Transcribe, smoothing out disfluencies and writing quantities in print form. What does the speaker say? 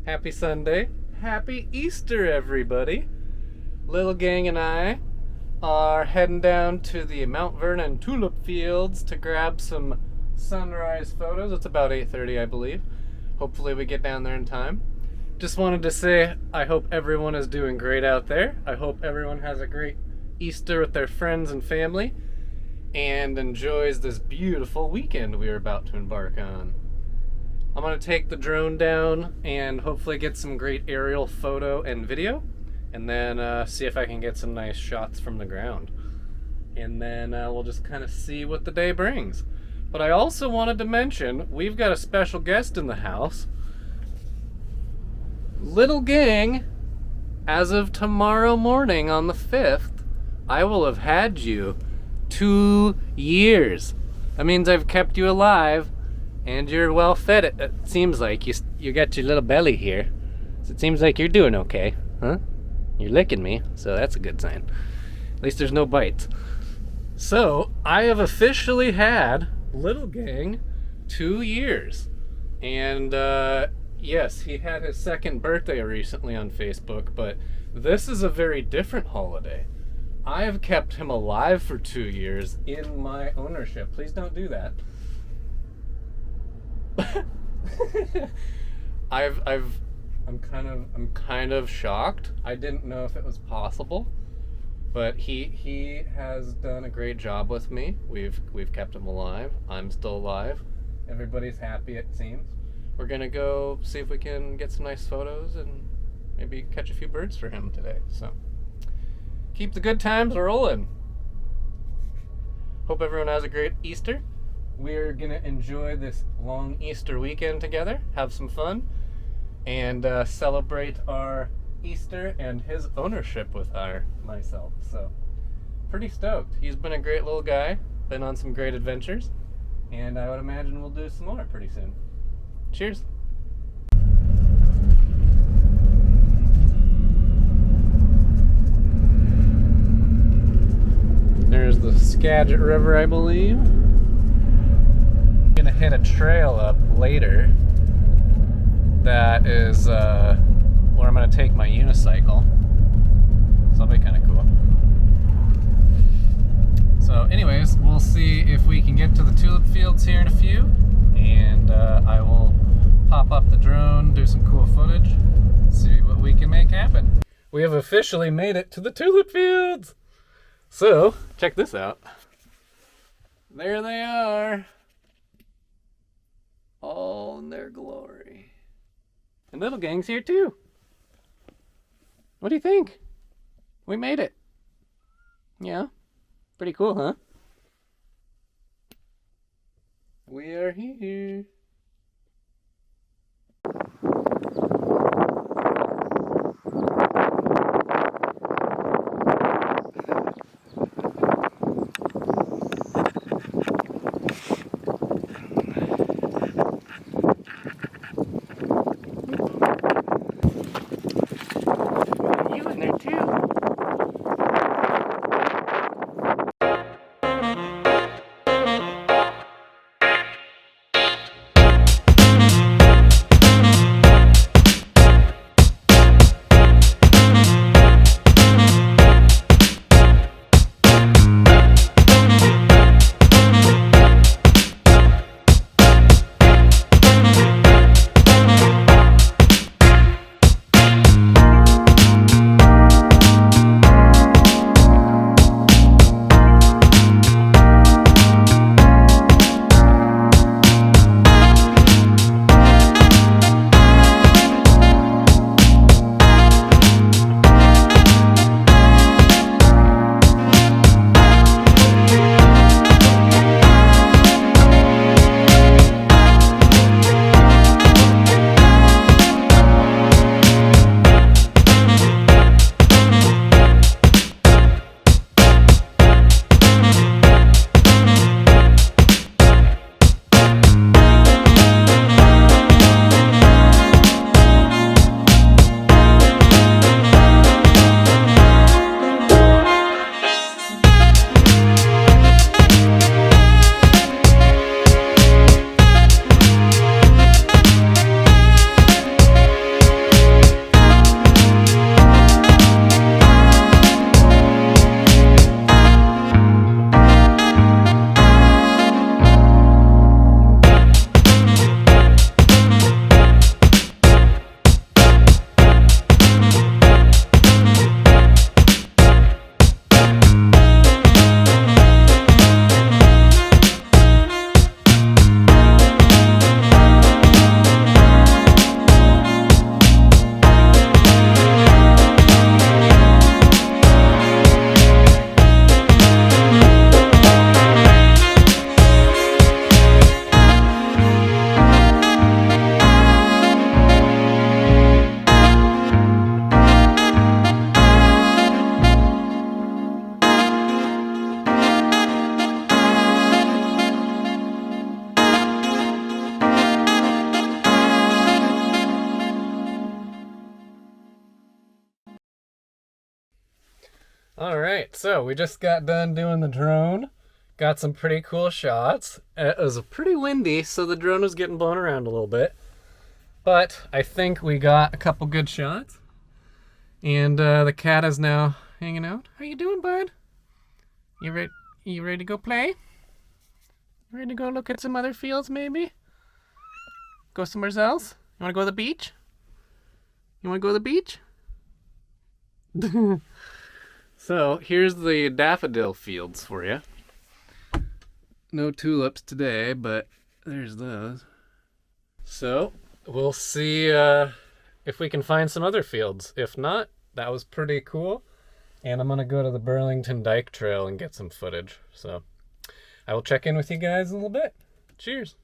Happy Sunday. Happy Easter, everybody. Little gang and I are heading down to the Mount Vernon tulip fields to grab some sunrise photos. It's about 8:30, I believe. Hopefully we get down there in time. Just wanted to say I hope everyone is doing great out there. I hope everyone has a great Easter with their friends and family and enjoys this beautiful weekend we are about to embark on. I'm going to take the drone down and hopefully get some great aerial photo and video, and then see if I can get some nice shots from the ground. And then we'll just kind of see what the day brings. But I also wanted to mention, we've got a special guest in the house. Little gang, as of tomorrow morning on the 5th, I will have had you 2 years. That means I've kept you alive. And you're well fed, it seems like. You got your little belly here. So it seems like you're doing okay, huh? You're licking me, so that's a good sign. At least there's no bites. So, I have officially had Little Gang 2 years. And, yes, he had his second birthday recently on Facebook, but this is a very different holiday. I have kept him alive for 2 years in my ownership. Please don't do that. I'm kind of shocked. I didn't know if it was possible, but he has done a great job with me. We've kept him alive. I'm still alive. Everybody's happy, it seems. We're gonna go see if we can get some nice photos and maybe catch a few birds for him today. So keep the good times rolling. Hope everyone has a great Easter. We're going to enjoy this long Easter weekend together, have some fun, and celebrate our Easter and his ownership with myself. So, pretty stoked. He's been a great little guy, been on some great adventures, and I would imagine we'll do some more pretty soon. Cheers. There's the Skagit River, I believe. Gonna hit a trail up later that is where I'm gonna take my unicycle, so that'll be kind of cool. So anyways, we'll see if we can get to the tulip fields here in a few, and I will pop up the drone, do some cool footage, see what we can make happen. We have officially made it to the tulip fields, so check this out. There they are, all in their glory. And Little Gang's here too. What do you think? We made it. Yeah, pretty cool, huh? We are here. All right, so we just got done doing the drone. Got some pretty cool shots. It was pretty windy, so the drone was getting blown around a little bit. But I think we got a couple good shots. And the cat is now hanging out. How you doing, bud? You ready to go play? You ready to go look at some other fields, maybe? Go somewhere else? You want to go to the beach? You want to go to the beach? So, here's the daffodil fields for you. No tulips today, but there's those. So, we'll see if we can find some other fields. If not, that was pretty cool. And I'm going to go to the Burlington Dike Trail and get some footage. So, I will check in with you guys in a little bit. Cheers.